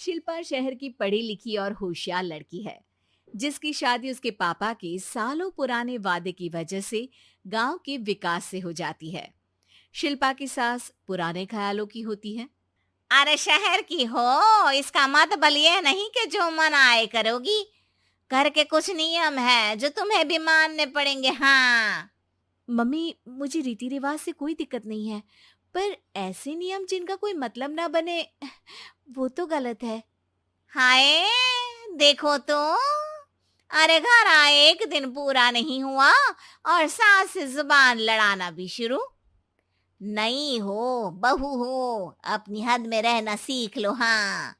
शिल्पा शहर की पढ़ी लिखी और होशियार लड़की है, जिसकी शादी उसके पापा के सालों पुराने वादे की वजह से गांव के विकास से हो जाती है। शिल्पा की सास पुराने ख्यालों की होती है। अरे शहर की हो, इसका मतलब ये नहीं कि जो मन आए करोगी। घर के कुछ नियम है जो तुम्हें भी मानने पड़ेंगे। हाँ। मम्मी, मुझे रीति रिवाज से कोई दिक्कत नहीं है, पर ऐसे नियम जिनका कोई मतलब ना बने, वो तो गलत है। हाय, देखो तो। अरे घर आए एक दिन पूरा नहीं हुआ और सास से जुबान लड़ाना भी शुरू। नहीं हो, बहू हो, अपनी हद में रहना सीख लो। हाँ।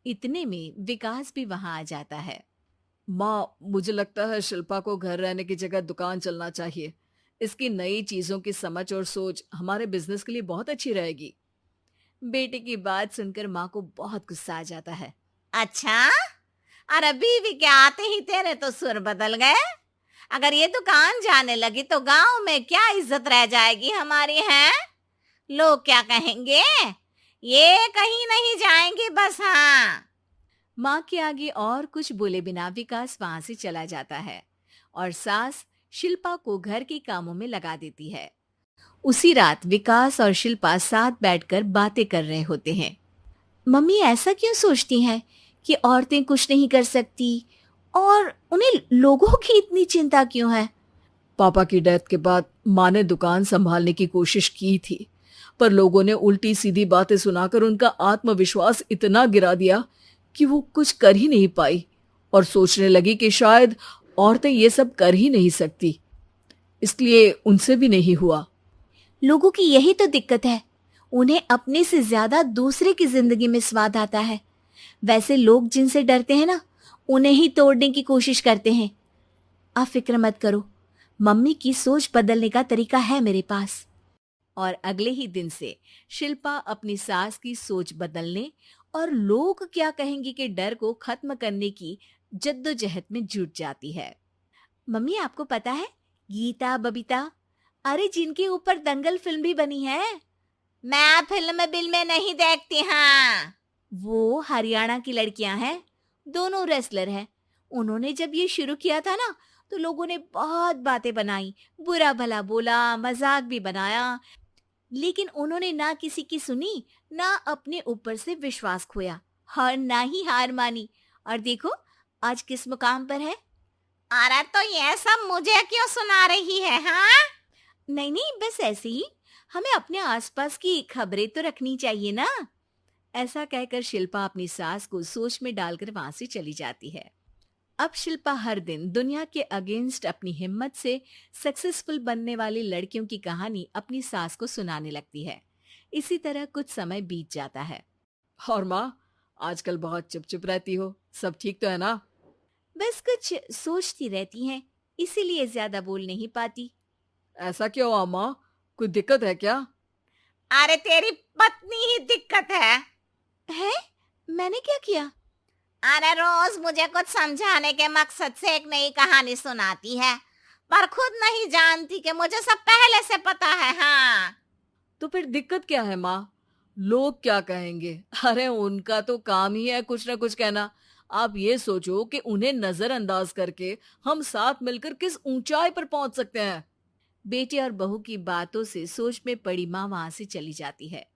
इतने में विकास भी वहां आ जाता है। माँ, मुझे लगता है शिल्पा को घर रहने की जगह दुकान चलना चाहिए। इसकी नई चीजों की समझ और सोच हमारे बिजनेस के लिए बहुत अच्छी रहेगी। बेटे की बात सुनकर माँ को बहुत गुस्सा आ जाता है। अच्छा, अरे बीवी के आते ही तेरे तो सुर बदल गए। अगर ये दुकान जाने लगी तो गांव में क्या इज्जत रह जाएगी हमारी है। लोग क्या कहेंगे। ये कहीं नहीं जाएंगी बस। हाँ। माँ के आगे और कुछ बोले बिना विकास वहां से चला जाता है और सास शिल्पा को घर के कामों में लगा देती है। उसी रात विकास और शिल्पा साथ बैठकर बातें कर रहे होते हैं। मम्मी ऐसा क्यों सोचती हैं कि औरतें कुछ नहीं कर सकती, और उन्हें लोगों की इतनी चिंता क्यों है? पापा की डेथ के बाद माँ ने दुकान संभालने की कोशिश की थी, पर लोगों ने उल्टी सीधी बातें सुनाकर उनका आत्मविश्वास इतना गिरा दिया कि वो कुछ कर ही नहीं पाई और सोचने लगी कि शायद औरतें ये सब कर ही नहीं सकती। इसलिए उनसे भी नहीं हुआ। लोगों की यही तो दिक्कत है, उन्हें अपने से ज्यादा दूसरे की जिंदगी में स्वाद आता है। वैसे लोग जिनसे डरते हैं ना, उन्हें ही तोड़ने की कोशिश करते हैं। आप फिक्र मत करो, मम्मी की सोच बदलने का तरीका है मेरे पास। और अगले ही दिन से शिल्पा अपनी सास की सोच बदलने और लोग क्या कहेंगे के डर को खत्म करने की जद्दोजहद में जुट जाती है। मम्मी, आपको पता है, गीता बबीता, अरे जिनके ऊपर दंगल फिल्म भी बनी है, मैं फिल्म बिल में नहीं देखती। हाँ। वो हरियाणा की लड़कियां हैं। दोनों रेसलर हैं। उन्होंने जब ये शुरू किया था ना, तो लोगों ने बहुत बातें बनाई, बुरा भला बोला, मजाक भी बनाया, लेकिन उन्होंने ना किसी की सुनी, ना अपने ऊपर से विश्वास खोया और ना ही हार मानी। और देखो आज किस मुकाम पर है। अरे तो ये सब मुझे क्यों सुना रही है। हाँ। नहीं नहीं, बस ऐसे ही, हमें अपने आसपास की खबरें तो रखनी चाहिए ना। ऐसा कहकर शिल्पा अपनी सास को सोच में डालकर वहां से चली जाती है। अब शिल्पा हर दिन दुनिया के अगेंस्ट अपनी हिम्मत से सक्सेसफुल बनने वाली लड़कियों की कहानी अपनी सास को सुनाने लगती है। इसी तरह कुछ समय बीत जाता है। और माँ, आजकल बहुत चुप चुप रहती हो, सब ठीक तो है ना? बस कुछ सोचती रहती हैं, इसीलिए ज्यादा बोल नहीं पाती। ऐसा क्यों हुआ माँ? कोई दिक्कत है क्या? अरे तेरी पत्नी ही दिक्कत है। है? मैंने क्या किया? अरे रोज मुझे कुछ समझाने के मकसद से एक नई कहानी सुनाती है, पर खुद नहीं जानती कि मुझे सब पहले से पता है। हाँ। तो फिर दिक्कत क्या है माँ? लोग क्या कहेंगे? अरे उनका तो काम ही है कुछ ना कुछ कहना। आप ये सोचो कि उन्हें नजरअंदाज करके हम साथ मिलकर किस ऊंचाई पर पहुंच सकते हैं। बेटे और बहू की बातों से सोच में पड़ी माँ वहां से चली जाती है।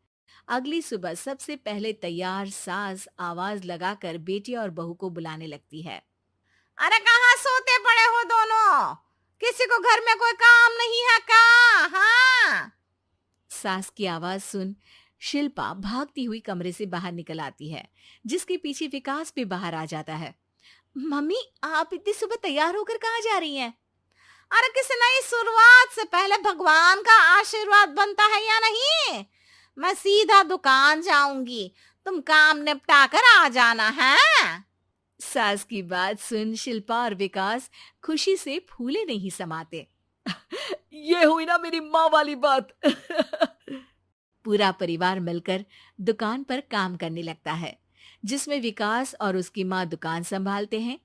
अगली सुबह सबसे पहले तैयार सास आवाज लगाकर बेटे और बहू को बुलाने लगती है। अरे कहाँ सोते पड़े हो दोनों? किसी को घर में कोई काम नहीं है का? हाँ। सास की आवाज सुन शिल्पा भागती हुई कमरे से बाहर निकल आती है, जिसके पीछे विकास भी बाहर आ जाता है। मम्मी, आप इतनी सुबह तैयार होकर कहाँ जा रही हैं? अरे किसी नई शुरुआत से पहले भगवान का आशीर्वाद बनता है या नहीं? मैं सीधा दुकान जाऊंगी, तुम काम निपटा कर आ जाना है। सास की बात सुन शिल्पा और विकास खुशी से फूले नहीं समाते। ये हुई ना मेरी माँ वाली बात। पूरा परिवार मिलकर दुकान पर काम करने लगता है, जिसमें विकास और उसकी माँ दुकान संभालते हैं,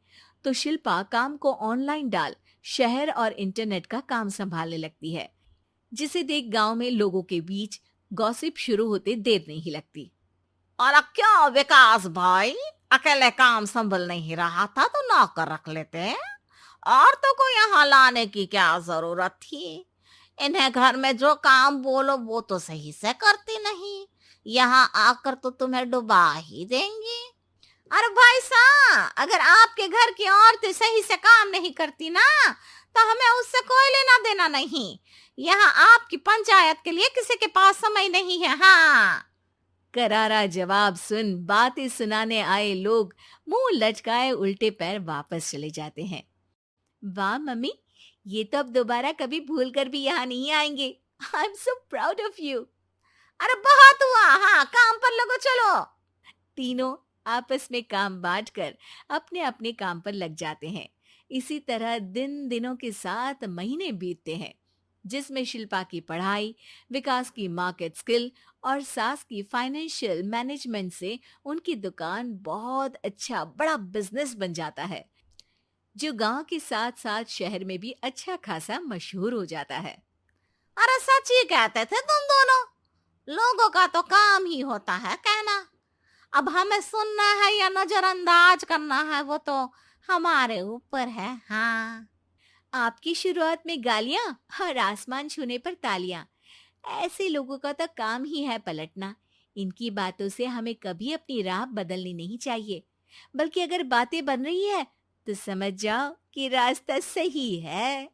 तो शिल्पा काम को ऑनलाइन डाल शहर और इंटरनेट का काम संभालने लगती है, जिसे देख गांव में लोगों के बीच गॉसिप शुरू होते देर नहीं लगती। और क्या विकास भाई, अकेले काम संभल नहीं रहा था तो नौकर रख लेते। औरतों को यहाँ लाने की क्या जरूरत थी? इन्हें घर में जो काम बोलो वो तो सही से करती नहीं, यहाँ आकर तो तुम्हें डुबा ही देंगी। अरे भाई साहब, अगर आपके घर की औरतें सही से काम नहीं करती ना, तो हमें उससे कोई लेना देना नहीं। यहाँ आपकी पंचायत के लिए किसी के पास समय नहीं है। हाँ, करारा जवाब सुन बातें सुनाने आए लोग मुंह लटकाए उल्टे पैर वापस चले जाते हैं। वाह मम्मी, ये तो अब दोबारा कभी भूल कर भी यहाँ नहीं आएंगे। I am so proud of you. अरे बहुत हुआ, हाँ काम पर लगो चलो। तीनों आपस में काम बांटकर अपने अपने काम पर लग जाते हैं। इसी तरह दिन दिनों के साथ महीने बीतते हैं, जिसमें शिल्पा की पढ़ाई, विकास की मार्केट स्किल और सास की फाइनेंशियल मैनेजमेंट से उनकी दुकान बहुत अच्छा बड़ा बिजनेस बन जाता है, जो गांव के साथ साथ शहर में भी अच्छा खासा मशहूर हो जाता है। अरे सच ही कहते थे तुम दोनों, लोगों का तो काम ही होता है कहना। अब हमें सुनना है या नजरअंदाज करना है वो तो हमारे ऊपर है। हाँ, आपकी शुरुआत में गालियां और आसमान छूने पर तालियां, ऐसे लोगों का तो काम ही है पलटना। इनकी बातों से हमें कभी अपनी राह बदलनी नहीं चाहिए, बल्कि अगर बातें बन रही है तो समझ जाओ कि रास्ता सही है।